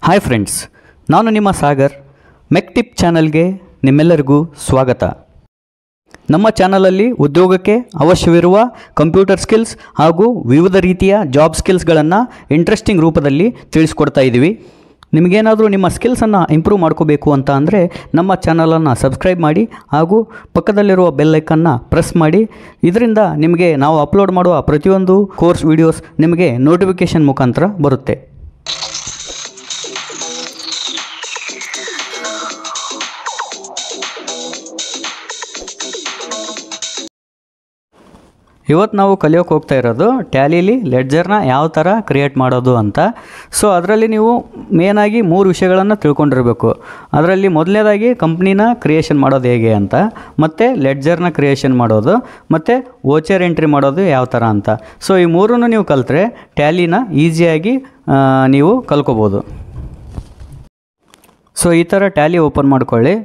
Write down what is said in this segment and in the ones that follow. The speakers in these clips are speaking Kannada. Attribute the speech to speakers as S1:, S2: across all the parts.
S1: ಹಾಯ್ ಫ್ರೆಂಡ್ಸ್, ನಾನು ನಿಮ್ಮ ಸಾಗರ್. ಮೆಕ್ ಟಿಪ್ ಚಾನಲ್ಗೆ ನಿಮ್ಮೆಲ್ಲರಿಗೂ ಸ್ವಾಗತ. ನಮ್ಮ ಚಾನಲಲ್ಲಿ ಉದ್ಯೋಗಕ್ಕೆ ಅವಶ್ಯವಿರುವ ಕಂಪ್ಯೂಟರ್ ಸ್ಕಿಲ್ಸ್ ಹಾಗೂ ವಿವಿಧ ರೀತಿಯ ಜಾಬ್ ಸ್ಕಿಲ್ಸ್ಗಳನ್ನು ಇಂಟ್ರೆಸ್ಟಿಂಗ್ ರೂಪದಲ್ಲಿ ತಿಳಿಸ್ಕೊಡ್ತಾ ಇದ್ದೀವಿ. ನಿಮಗೇನಾದರೂ ನಿಮ್ಮ ಸ್ಕಿಲ್ಸನ್ನು ಇಂಪ್ರೂವ್ ಮಾಡ್ಕೋಬೇಕು ಅಂತ ಅಂದರೆ ನಮ್ಮ ಚಾನಲನ್ನು ಸಬ್ಸ್ಕ್ರೈಬ್ ಮಾಡಿ ಹಾಗೂ ಪಕ್ಕದಲ್ಲಿರುವ ಬೆಲ್ ಐಕನ್ನ ಪ್ರೆಸ್ ಮಾಡಿ. ಇದರಿಂದ ನಿಮಗೆ ನಾವು ಅಪ್ಲೋಡ್ ಮಾಡುವ ಪ್ರತಿಯೊಂದು ಕೋರ್ಸ್ ವಿಡಿಯೋಸ್ ನಿಮಗೆ ನೋಟಿಫಿಕೇಷನ್ ಮುಖಾಂತರ ಬರುತ್ತೆ. ಇವತ್ತು ನಾವು ಕಲಿಯೋಕೆ ಹೋಗ್ತಾ ಇರೋದು ಟ್ಯಾಲಿಲಿ ಲೆಡ್ಜರ್ನ ಯಾವ ಥರ ಕ್ರಿಯೇಟ್ ಮಾಡೋದು ಅಂತ. ಸೊ ಅದರಲ್ಲಿ ನೀವು ಮೇನಾಗಿ 3 ವಿಷಯಗಳನ್ನು ತಿಳ್ಕೊಂಡಿರಬೇಕು. ಅದರಲ್ಲಿ ಮೊದಲನೇದಾಗಿ ಕಂಪ್ನಿನ ಕ್ರಿಯೇಷನ್ ಮಾಡೋದು ಹೇಗೆ ಅಂತ, ಮತ್ತು ಲೆಡ್ಜರ್ನ ಕ್ರಿಯೇಷನ್ ಮಾಡೋದು, ಮತ್ತು ವೋಚರ್ ಎಂಟ್ರಿ ಮಾಡೋದು ಯಾವ ಥರ ಅಂತ. ಸೊ ಈ 3 ನೀವು ಕಲಿತ್ರೆ ಟ್ಯಾಲಿನ ಈಸಿಯಾಗಿ ನೀವು ಕಲ್ಕೋಬೋದು. ಸೊ ಈ ಥರ ಟ್ಯಾಲಿ ಓಪನ್ ಮಾಡ್ಕೊಳ್ಳಿ.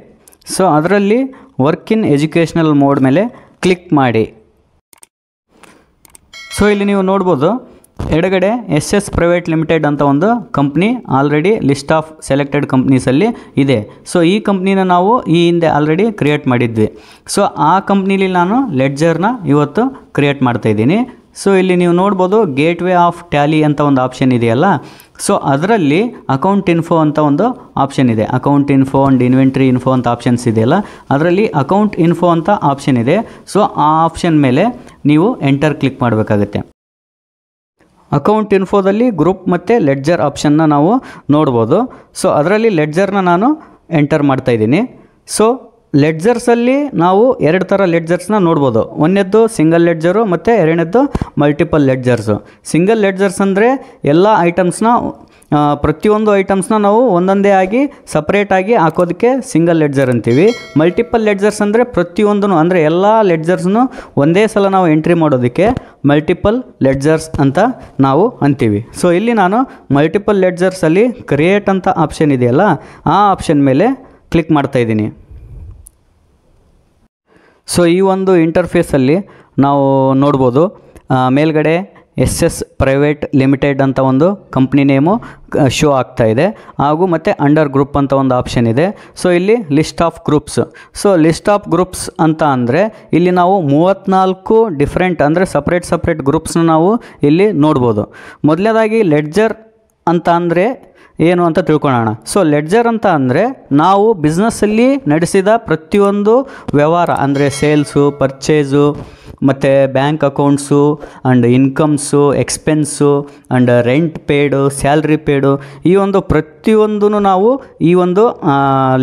S1: ಸೊ ಅದರಲ್ಲಿ ವರ್ಕ್ ಇನ್ ಎಜುಕೇಷ್ನಲ್ ಮೋಡ್ ಮೇಲೆ ಕ್ಲಿಕ್ ಮಾಡಿ. ಸೊ ಇಲ್ಲಿ ನೀವು ನೋಡ್ಬೋದು, ಎಡಗಡೆ SS ಪ್ರೈವೇಟ್ ಲಿಮಿಟೆಡ್ ಅಂತ ಒಂದು company already list of selected ಕಂಪ್ನೀಸಲ್ಲಿ ಇದೆ. ಸೊ ಈ ಕಂಪ್ನಿನ ನಾವು ಈ ಹಿಂದೆ ಆಲ್ರೆಡಿ ಕ್ರಿಯೇಟ್ ಮಾಡಿದ್ವಿ. ಸೊ ಆ ಕಂಪ್ನಿಲಿ ನಾನು ಲೆಡ್ಜರ್ನ ಇವತ್ತು ಕ್ರಿಯೇಟ್ ಮಾಡ್ತಾಯಿದ್ದೀನಿ. ಸೊ ಇಲ್ಲಿ ನೀವು ನೋಡ್ಬೋದು, ಗೇಟ್ವೇ ಆಫ್ ಟ್ಯಾಲಿ ಅಂತ ಒಂದು ಆಪ್ಷನ್ ಇದೆಯಲ್ಲ. ಸೊ ಅದರಲ್ಲಿ ಅಕೌಂಟ್ ಇನ್ಫೋ ಅಂತ ಒಂದು ಆಪ್ಷನ್ ಇದೆ. Account info and inventory info ಅಂತ ಆಪ್ಷನ್ಸ್ ಇದೆಯಲ್ಲ, ಅದರಲ್ಲಿ ಅಕೌಂಟ್ ಇನ್ಫೋ ಅಂತ ಆಪ್ಷನ್ ಇದೆ. ಸೊ ಆ ಆಪ್ಷನ್ ಮೇಲೆ ನೀವು ಎಂಟರ್ ಕ್ಲಿಕ್ ಮಾಡಬೇಕಾಗುತ್ತೆ. ಅಕೌಂಟ್ ಇನ್ಫೋದಲ್ಲಿ ಗ್ರೂಪ್ ಮತ್ತು ಲೆಡ್ಜರ್ ಆಪ್ಷನ್ನ ನಾವು ನೋಡ್ಬೋದು. ಸೊ ಅದರಲ್ಲಿ ಲೆಡ್ಜರ್ನ ನಾನು ಎಂಟರ್ ಮಾಡ್ತಾಯಿದ್ದೀನಿ. ಸೊ ಲೆಡ್ಜರ್ಸಲ್ಲಿ ನಾವು 2 ಥರ ಲೆಡ್ಜರ್ಸ್ನ ನೋಡ್ಬೋದು. ಒಂದನೇದ್ದು ಸಿಂಗಲ್ ಲೆಡ್ಜರು ಮತ್ತು ಎರಡನೇದ್ದು ಮಲ್ಟಿಪಲ್ ಲೆಡ್ಜರ್ಸು. ಸಿಂಗಲ್ ಲೆಡ್ಜರ್ಸ್ ಅಂದರೆ ಎಲ್ಲ ಐಟಮ್ಸ್ನ ಪ್ರತಿಯೊಂದು ಐಟಮ್ಸ್ನ ನಾವು ಒಂದೊಂದೇ ಆಗಿ ಸಪ್ರೇಟಾಗಿ ಹಾಕೋದಕ್ಕೆ ಸಿಂಗಲ್ ಲೆಡ್ಜರ್ ಅಂತೀವಿ. ಮಲ್ಟಿಪಲ್ ಲೆಡ್ಜರ್ಸ್ ಅಂದರೆ ಪ್ರತಿಯೊಂದೂ ಅಂದರೆ ಎಲ್ಲ ಲೆಡ್ಜರ್ಸ್ನು ಒಂದೇ ಸಲ ನಾವು ಎಂಟ್ರಿ ಮಾಡೋದಕ್ಕೆ ಮಲ್ಟಿಪಲ್ ಲೆಡ್ಜರ್ಸ್ ಅಂತ ನಾವು ಅಂತೀವಿ. ಸೊ ಇಲ್ಲಿ ನಾನು ಮಲ್ಟಿಪಲ್ ಲೆಡ್ಜರ್ಸಲ್ಲಿ ಕ್ರಿಯೇಟ್ ಅಂತ ಆಪ್ಷನ್ ಇದೆಯಲ್ಲ, ಆ ಆಪ್ಷನ್ ಮೇಲೆ ಕ್ಲಿಕ್ ಮಾಡ್ತಾಯಿದ್ದೀನಿ. ಸೊ ಈ ಒಂದು ಇಂಟರ್ಫೇಸಲ್ಲಿ ನಾವು ನೋಡ್ಬೋದು, ಮೇಲ್ಗಡೆ SS ಪ್ರೈವೇಟ್ ಲಿಮಿಟೆಡ್ ಅಂತ ಒಂದು ಕಂಪ್ನಿ ನೇಮು ಶೋ ಆಗ್ತಾ ಇದೆ, ಹಾಗೂ ಮತ್ತು ಅಂಡರ್ ಗ್ರೂಪ್ ಅಂತ ಒಂದು ಆಪ್ಷನ್ ಇದೆ. ಸೊ ಇಲ್ಲಿ list of groups. So list of groups ಅಂತ ಅಂದರೆ ಇಲ್ಲಿ ನಾವು 34 ಡಿಫ್ರೆಂಟ್ ಅಂದರೆ ಸಪ್ರೇಟ್ ಗ್ರೂಪ್ಸ್ನ ನಾವು ಇಲ್ಲಿ ನೋಡ್ಬೋದು. ಮೊದಲನೇದಾಗಿ ಲೆಡ್ಜರ್ ಅಂತ ಅಂದರೆ ಏನು ಅಂತ ತಿಳ್ಕೊಳ್ಳೋಣ. ಸೊ ಲೆಡ್ಜರ್ ಅಂತ ಅಂದರೆ ನಾವು ಬಿಸ್ನೆಸ್ಸಲ್ಲಿ ನಡೆಸಿದ ಪ್ರತಿಯೊಂದು ವ್ಯವಹಾರ ಅಂದರೆ ಸೇಲ್ಸು, ಪರ್ಚೇಸು, ಮತ್ತು bank accounts and incomes, expense and rent paid, salary paid, ಈ ಒಂದು ಪ್ರತಿಯೊಂದೂ ನಾವು ಈ ಒಂದು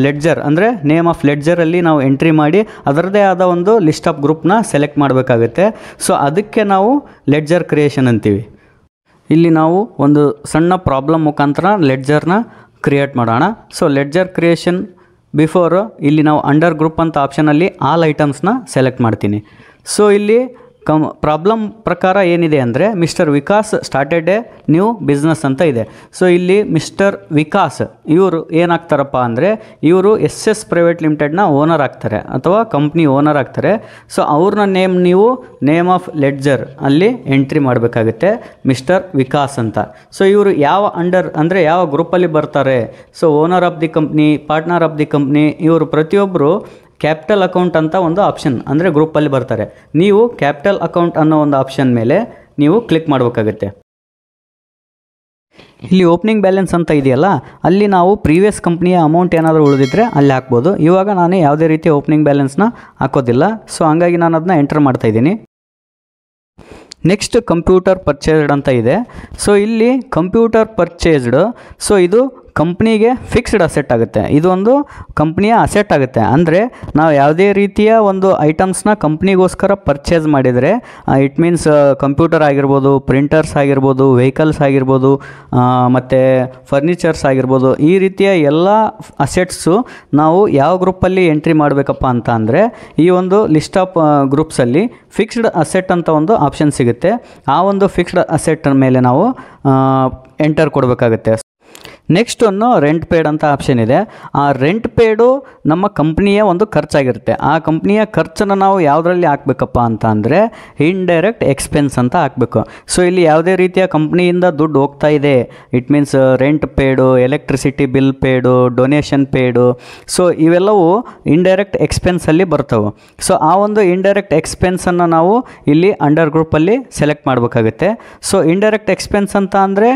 S1: ಲೆಡ್ಜರ್ ಅಂದರೆ ನೇಮ್ ಆಫ್ ಲೆಡ್ಜರಲ್ಲಿ ನಾವು ಎಂಟ್ರಿ ಮಾಡಿ ಅದರದ್ದೇ ಆದ ಒಂದು ಲಿಸ್ಟ್ ಆಫ್ ಗ್ರೂಪ್ನ ಸೆಲೆಕ್ಟ್ ಮಾಡಬೇಕಾಗುತ್ತೆ. ಸೊ ಅದಕ್ಕೆ ನಾವು ಲೆಡ್ಜರ್ ಕ್ರಿಯೇಷನ್ ಅಂತೀವಿ. ಇಲ್ಲಿ ನಾವು ಒಂದು ಸಣ್ಣ ಪ್ರಾಬ್ಲಮ್ ಮುಖಾಂತರ ಲೆಡ್ಜರ್ನ ಕ್ರಿಯೇಟ್ ಮಾಡೋಣ. ಸೊ ಲೆಡ್ಜರ್ ಕ್ರಿಯೇಷನ್ ಬಿಫೋರು ಇಲ್ಲಿ ನಾವು ಅಂಡರ್ ಗ್ರೂಪ್ ಅಂತ ಆಪ್ಷನಲ್ಲಿ ಆಲ್ ಐಟಮ್ಸ್ನ ಸೆಲೆಕ್ಟ್ ಮಾಡ್ತೀನಿ. ಸೊ ಇಲ್ಲಿ ಪ್ರಾಬ್ಲಮ್ ಪ್ರಕಾರ ಏನಿದೆ ಅಂದರೆ mister Vikas started A new business ಅಂತ ಇದೆ. ಸೊ ಇಲ್ಲಿ ಮಿಸ್ಟರ್ ವಿಕಾಸ್ ಇವರು ಏನಾಗ್ತಾರಪ್ಪ ಅಂದರೆ ಇವರು SS ಪ್ರೈವೇಟ್ ಲಿಮಿಟೆಡ್ನ ಓನರ್ ಆಗ್ತಾರೆ ಅಥವಾ ಕಂಪ್ನಿ ಓನರ್ ಆಗ್ತಾರೆ. ಸೊ ಅವ್ರನ್ನ ನೀವು ನೇಮ್ ಆಫ್ ಲೆಡ್ಜರ್ ಅಲ್ಲಿ ಎಂಟ್ರಿ ಮಾಡಬೇಕಾಗುತ್ತೆ, ಮಿಸ್ಟರ್ ವಿಕಾಸ್ ಅಂತ. ಸೊ ಇವರು ಯಾವ ಅಂಡರ್ ಅಂದರೆ ಯಾವ ಗ್ರೂಪಲ್ಲಿ ಬರ್ತಾರೆ? So owner of the company, partner of the company, ಇವರು ಪ್ರತಿಯೊಬ್ಬರು ಕ್ಯಾಪಿಟಲ್ ಅಕೌಂಟ್ ಅಂತ ಒಂದು ಆಪ್ಷನ್ ಅಂದರೆ ಗ್ರೂಪಲ್ಲಿ ಬರ್ತಾರೆ. ನೀವು ಕ್ಯಾಪಿಟಲ್ ಅಕೌಂಟ್ ಅನ್ನೋ ಒಂದು ಆಪ್ಷನ್ ಮೇಲೆ ನೀವು ಕ್ಲಿಕ್ ಮಾಡಬೇಕಾಗುತ್ತೆ. ಇಲ್ಲಿ ಓಪನಿಂಗ್ ಬ್ಯಾಲೆನ್ಸ್ ಅಂತ ಇದೆಯಲ್ಲ, ಅಲ್ಲಿ ನಾವು ಪ್ರೀವಿಯಸ್ ಕಂಪ್ನಿಯ ಅಮೌಂಟ್ ಏನಾದರೂ ಉಳಿದಿದ್ರೆ ಅಲ್ಲಿ ಹಾಕ್ಬೋದು. ಇವಾಗ ನಾನು ಯಾವುದೇ ರೀತಿ ಓಪನಿಂಗ್ ಬ್ಯಾಲೆನ್ಸ್ನ ಹಾಕೋದಿಲ್ಲ. ಸೊ ಹಂಗಾಗಿ ನಾನು ಅದನ್ನ ಎಂಟರ್ ಮಾಡ್ತಾಯಿದ್ದೀನಿ. ನೆಕ್ಸ್ಟ್ ಕಂಪ್ಯೂಟರ್ ಪರ್ಚೇಸ್ಡ್ ಅಂತ ಇದೆ. ಸೊ ಇಲ್ಲಿ ಕಂಪ್ಯೂಟರ್ ಪರ್ಚೇಸ್ಡ್, ಸೊ ಇದು ಕಂಪ್ನಿಗೆ ಫಿಕ್ಸ್ಡ್ ಅಸೆಟ್ ಆಗುತ್ತೆ. ಇದು ಒಂದು ಕಂಪ್ನಿಯ ಅಸೆಟ್ ಆಗುತ್ತೆ. ಅಂದರೆ ನಾವು ಯಾವುದೇ ರೀತಿಯ ಒಂದು ಐಟಮ್ಸ್ನ ಕಂಪ್ನಿಗೋಸ್ಕರ ಪರ್ಚೇಸ್ ಮಾಡಿದರೆ ಇಟ್ ಮೀನ್ಸ್ ಕಂಪ್ಯೂಟರ್ ಆಗಿರ್ಬೋದು, ಪ್ರಿಂಟರ್ಸ್ ಆಗಿರ್ಬೋದು, ವೆಹಿಕಲ್ಸ್ ಆಗಿರ್ಬೋದು, ಮತ್ತು ಫರ್ನಿಚರ್ಸ್ ಆಗಿರ್ಬೋದು, ಈ ರೀತಿಯ ಎಲ್ಲ ಅಸೆಟ್ಸು ನಾವು ಯಾವ ಗ್ರೂಪಲ್ಲಿ ಎಂಟ್ರಿ ಮಾಡಬೇಕಪ್ಪ ಅಂತ ಅಂದರೆ ಈ ಒಂದು ಲಿಸ್ಟ್ ಆಫ್ ಗ್ರೂಪ್ಸಲ್ಲಿ ಫಿಕ್ಸ್ಡ್ ಅಸೆಟ್ ಅಂತ ಒಂದು ಆಪ್ಷನ್ ಸಿಗುತ್ತೆ. ಆ ಒಂದು ಫಿಕ್ಸ್ಡ್ ಅಸೆಟ್ ಮೇಲೆ ನಾವು ಎಂಟರ್ ಕೊಡಬೇಕಾಗುತ್ತೆ. ನೆಕ್ಸ್ಟ್ ಒಂದು ರೆಂಟ್ ಪೇಡ್ ಅಂತ ಆಪ್ಷನ್ ಇದೆ. ಆ ರೆಂಟ್ ಪೇಡು ನಮ್ಮ ಕಂಪ್ನಿಯ ಒಂದು ಖರ್ಚಾಗಿರುತ್ತೆ. ಆ ಕಂಪ್ನಿಯ ಖರ್ಚನ್ನು ನಾವು ಯಾವುದರಲ್ಲಿ ಹಾಕಬೇಕಪ್ಪ ಅಂತ ಅಂದರೆ ಇಂಡೈರೆಕ್ಟ್ ಎಕ್ಸ್ಪೆನ್ಸ್ ಅಂತ ಹಾಕಬೇಕು. ಸೊ ಇಲ್ಲಿ ಯಾವುದೇ ರೀತಿಯ ಕಂಪ್ನಿಯಿಂದ ದುಡ್ಡು ಹೋಗ್ತಾ ಇದೆ, it means rent ಪೇಡು, electricity bill ಪೇಡು, donation ಪೇಡು, so ಇವೆಲ್ಲವೂ ಇಂಡೈರೆಕ್ಟ್ ಎಕ್ಸ್ಪೆನ್ಸಲ್ಲಿ ಬರ್ತವೆ. ಸೊ ಆ ಒಂದು ಇಂಡೈರೆಕ್ಟ್ ಎಕ್ಸ್ಪೆನ್ಸನ್ನು ನಾವು ಇಲ್ಲಿ ಅಂಡರ್ ಗ್ರೂಪಲ್ಲಿ ಸೆಲೆಕ್ಟ್ ಮಾಡಬೇಕಾಗುತ್ತೆ. ಸೊ ಇಂಡೈರೆಕ್ಟ್ ಎಕ್ಸ್ಪೆನ್ಸ್ ಅಂತ ಅಂದರೆ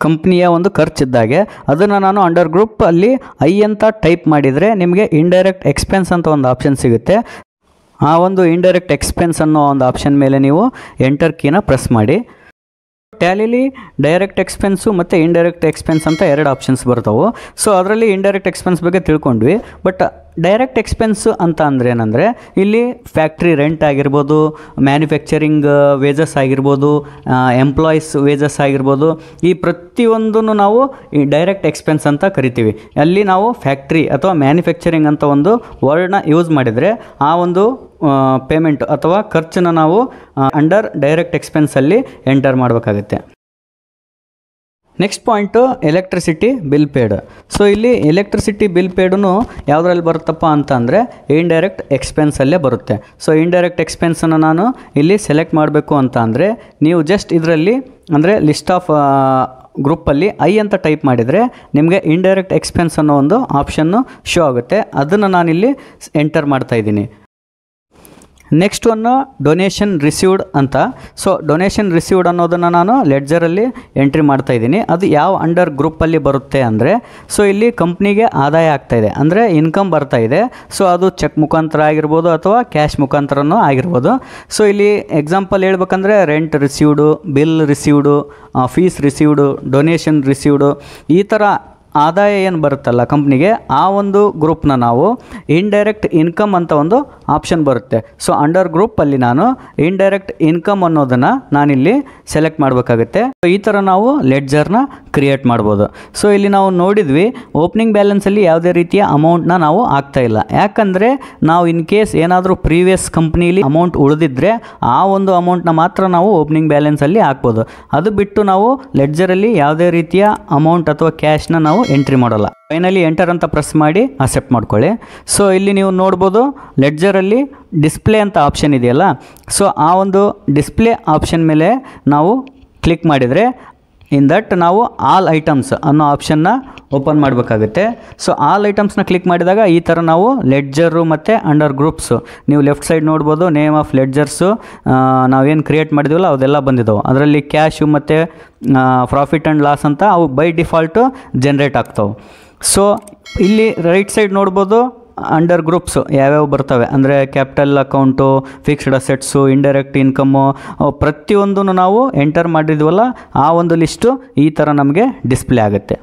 S1: ಕಂಪ್ನಿಯ ಒಂದು ಖರ್ಚಿದ್ದಾಗೆ ಅದನ್ನು ನಾನು ಅಂಡರ್ ಗ್ರೂಪಲ್ಲಿ ಐ ಅಂತ ಟೈಪ್ ಮಾಡಿದರೆ ನಿಮಗೆ ಇಂಡೈರೆಕ್ಟ್ ಎಕ್ಸ್ಪೆನ್ಸ್ ಅಂತ ಒಂದು ಆಪ್ಷನ್ ಸಿಗುತ್ತೆ. ಆ ಒಂದು ಇಂಡೈರೆಕ್ಟ್ ಎಕ್ಸ್ಪೆನ್ಸ್ ಅನ್ನೋ ಒಂದು ಆಪ್ಷನ್ ಮೇಲೆ ನೀವು ಎಂಟರ್ ಕೀನ ಪ್ರೆಸ್ ಮಾಡಿ. ಟ್ಯಾಲಿಲಿ ಡೈರೆಕ್ಟ್ ಎಕ್ಸ್ಪೆನ್ಸು ಮತ್ತು ಇಂಡೈರೆಕ್ಟ್ ಎಕ್ಸ್ಪೆನ್ಸ್ ಅಂತ ಎರಡು ಆಪ್ಷನ್ಸ್ ಬರ್ತಾವೆ. ಸೊ ಅದರಲ್ಲಿ ಇಂಡೈರೆಕ್ಟ್ ಎಕ್ಸ್ಪೆನ್ಸ್ ಬಗ್ಗೆ ತಿಳ್ಕೊಂಡ್ವಿ. ಬಟ್ ಡೈರೆಕ್ಟ್ ಎಕ್ಸ್ಪೆನ್ಸ್ ಅಂತ ಅಂದರೆ ಏನಂದರೆ ಇಲ್ಲಿ ಫ್ಯಾಕ್ಟ್ರಿ ರೆಂಟ್ ಆಗಿರ್ಬೋದು, ಮ್ಯಾನುಫ್ಯಾಕ್ಚರಿಂಗ್ ವೇಜಸ್ ಆಗಿರ್ಬೋದು, ಎಂಪ್ಲಾಯೀಸ್ ವೇಜಸ್ ಆಗಿರ್ಬೋದು, ಈ ಪ್ರತಿಯೊಂದನ್ನು ನಾವು ಈ ಡೈರೆಕ್ಟ್ ಎಕ್ಸ್ಪೆನ್ಸ್ ಅಂತ ಕರಿತೀವಿ. ಅಲ್ಲಿ ನಾವು ಫ್ಯಾಕ್ಟ್ರಿ ಅಥವಾ ಮ್ಯಾನುಫ್ಯಾಕ್ಚರಿಂಗ್ ಅಂತ ಒಂದು ವರ್ಡ್ನ ಯೂಸ್ ಮಾಡಿದರೆ ಆ ಒಂದು ಪೇಮೆಂಟ್ ಅಥವಾ ಖರ್ಚನ್ನು ನಾವು ಅಂಡರ್ ಡೈರೆಕ್ಟ್ ಎಕ್ಸ್ಪೆನ್ಸಲ್ಲಿ ಎಂಟರ್ ಮಾಡಬೇಕಾಗುತ್ತೆ. Next point electricity bill paid. So ಇಲ್ಲಿ ಎಲೆಕ್ಟ್ರಿಸಿಟಿ ಬಿಲ್ ಪೇಡೂ ಯಾವುದ್ರಲ್ಲಿ ಬರುತ್ತಪ್ಪ ಅಂತ ಅಂದರೆ ಇಂಡೈರೆಕ್ಟ್ ಎಕ್ಸ್ಪೆನ್ಸಲ್ಲೇ ಬರುತ್ತೆ. ಸೊ ಇಂಡೈರೆಕ್ಟ್ ಎಕ್ಸ್ಪೆನ್ಸನ್ನು ನಾನು ಇಲ್ಲಿ ಸೆಲೆಕ್ಟ್ ಮಾಡಬೇಕು ಅಂತ ಅಂದರೆ ನೀವು ಜಸ್ಟ್ ಇದರಲ್ಲಿ ಅಂದರೆ ಲಿಸ್ಟ್ ಆಫ್ ಗ್ರೂಪಲ್ಲಿ ಐ ಅಂತ ಟೈಪ್ ಮಾಡಿದರೆ ನಿಮಗೆ ಇಂಡೈರೆಕ್ಟ್ ಎಕ್ಸ್ಪೆನ್ಸ್ ಅನ್ನೋ ಒಂದು ಆಪ್ಷನ್ನು ಶೋ ಆಗುತ್ತೆ. ಅದನ್ನು ನಾನಿಲ್ಲಿ ಎಂಟರ್ ಮಾಡ್ತಾಯಿದ್ದೀನಿ. ನೆಕ್ಸ್ಟ್ ಒನ್ನು ಡೊನೇಷನ್ ರಿಸೀವ್ಡ್ ಅಂತ. ಸೊ ಡೊನೇಷನ್ ರಿಸೀವ್ಡ್ ಅನ್ನೋದನ್ನು ನಾನು ಲೆಡ್ಜರಲ್ಲಿ ಎಂಟ್ರಿ ಮಾಡ್ತಾಯಿದ್ದೀನಿ. ಅದು ಯಾವ ಅಂಡರ್ ಗ್ರೂಪಲ್ಲಿ ಬರುತ್ತೆ ಅಂದರೆ ಸೊ ಇಲ್ಲಿ ಕಂಪ್ನಿಗೆ ಆದಾಯ ಆಗ್ತಾಯಿದೆ ಅಂದರೆ ಇನ್ಕಮ್ ಬರ್ತಾಯಿದೆ. ಸೊ ಅದು ಚೆಕ್ ಮುಖಾಂತರ ಆಗಿರ್ಬೋದು ಅಥವಾ ಕ್ಯಾಶ್ ಮುಖಾಂತರನೂ ಆಗಿರ್ಬೋದು. ಸೊ ಇಲ್ಲಿ ಎಕ್ಸಾಂಪಲ್ ಹೇಳ್ಬೇಕಂದ್ರೆ rent received, bill received, fees received, donation received, ಈ ಥರ ಆದಾಯ ಏನು ಬರುತ್ತಲ್ಲ ಕಂಪ್ನಿಗೆ, ಆ ಒಂದು ಗ್ರೂಪ್ನ ನಾವು ಇಂಡೈರೆಕ್ಟ್ ಇನ್ಕಮ್ ಅಂತ ಒಂದು ಆಪ್ಷನ್ ಬರುತ್ತೆ. ಸೊ ಅಂಡರ್ ಗ್ರೂಪಲ್ಲಿ ನಾನು ಇಂಡೈರೆಕ್ಟ್ ಇನ್ಕಮ್ ಅನ್ನೋದನ್ನು ನಾನಿಲ್ಲಿ ಸೆಲೆಕ್ಟ್ ಮಾಡಬೇಕಾಗುತ್ತೆ. ಈ ಥರ ನಾವು ಲೆಡ್ಜರ್ನ ಕ್ರಿಯೇಟ್ ಮಾಡ್ಬೋದು. ಸೊ ಇಲ್ಲಿ ನಾವು ನೋಡಿದ್ವಿ ಓಪನಿಂಗ್ ಬ್ಯಾಲೆನ್ಸಲ್ಲಿ ಯಾವುದೇ ರೀತಿಯ ಅಮೌಂಟ್ನ ನಾವು ಆಗ್ತಾ ಇಲ್ಲ. ಯಾಕಂದರೆ ನಾವು ಇನ್ ಕೇಸ್ ಏನಾದರೂ ಪ್ರೀವಿಯಸ್ ಕಂಪ್ನಿಲಿ ಅಮೌಂಟ್ ಉಳಿದಿದ್ದರೆ ಆ ಒಂದು ಅಮೌಂಟ್ನ ಮಾತ್ರ ನಾವು ಓಪನಿಂಗ್ ಬ್ಯಾಲೆನ್ಸಲ್ಲಿ ಹಾಕ್ಬೋದು. ಅದು ಬಿಟ್ಟು ನಾವು ಲೆಡ್ಜರಲ್ಲಿ ಯಾವುದೇ ರೀತಿಯ ಅಮೌಂಟ್ ಅಥವಾ ಕ್ಯಾಶ್ನ ನಾವು ಎಂಟ್ರಿ ಮಾಡೋಲ್ಲ. ಫೈನಲಿ ಎಂಟರ್ ಅಂತ ಪ್ರೆಸ್ ಮಾಡಿ ಅಕ್ಸೆಪ್ಟ್ ಮಾಡ್ಕೊಳ್ಳಿ. ಸೊ ಇಲ್ಲಿ ನೀವು ನೋಡ್ಬೋದು ಲೆಡ್ಜರಲ್ಲಿ ಡಿಸ್ಪ್ಲೇ ಅಂತ ಆಪ್ಷನ್ ಇದೆಯಲ್ಲ, ಸೊ ಆ ಒಂದು ಡಿಸ್ಪ್ಲೇ ಆಪ್ಷನ್ ಮೇಲೆ ನಾವು ಕ್ಲಿಕ್ ಮಾಡಿದರೆ ಇನ್ ದಟ್ ನಾವು ಆಲ್ ಐಟಮ್ಸ್ ಅನ್ನೋ ಆಪ್ಷನ್ನ ಓಪನ್ ಮಾಡಬೇಕಾಗುತ್ತೆ. ಸೊ ಆಲ್ ಐಟಮ್ಸ್ನ ಕ್ಲಿಕ್ ಮಾಡಿದಾಗ ಈ ಥರ ನಾವು ಲೆಡ್ಜರು ಮತ್ತು ಅಂಡರ್ ಗ್ರೂಪ್ಸು ನೀವು ಲೆಫ್ಟ್ ಸೈಡ್ ನೋಡ್ಬೋದು. ನೇಮ್ ಆಫ್ ಲೆಡ್ಜರ್ಸು ನಾವೇನು ಕ್ರಿಯೇಟ್ ಮಾಡಿದ್ದೀವಲ್ಲ ಅದೆಲ್ಲ ಬಂದಿದ್ದಾವೆ. ಅದರಲ್ಲಿ ಕ್ಯಾಶು ಮತ್ತು ಪ್ರಾಫಿಟ್ ಆ್ಯಂಡ್ ಲಾಸ್ ಅಂತ ಅವು ಬೈ ಡಿಫಾಲ್ಟು ಜನ್ರೇಟ್ ಆಗ್ತಾವೆ. ಸೊ ಇಲ್ಲಿ ರೈಟ್ ಸೈಡ್ ನೋಡ್ಬೋದು ಅಂಡರ್ ಗ್ರೂಪ್ಸು ಯಾವ್ಯಾವ ಬರ್ತವೆ ಅಂದರೆ capital account, fixed assets, indirect income, ಪ್ರತಿಯೊಂದನ್ನು ನಾವು ಎಂಟರ್ ಮಾಡಿದ್ವಲ್ಲ ಆ ಒಂದು ಲಿಸ್ಟು ಈ ಥರ ನಮಗೆ ಡಿಸ್ಪ್ಲೇ ಆಗುತ್ತೆ.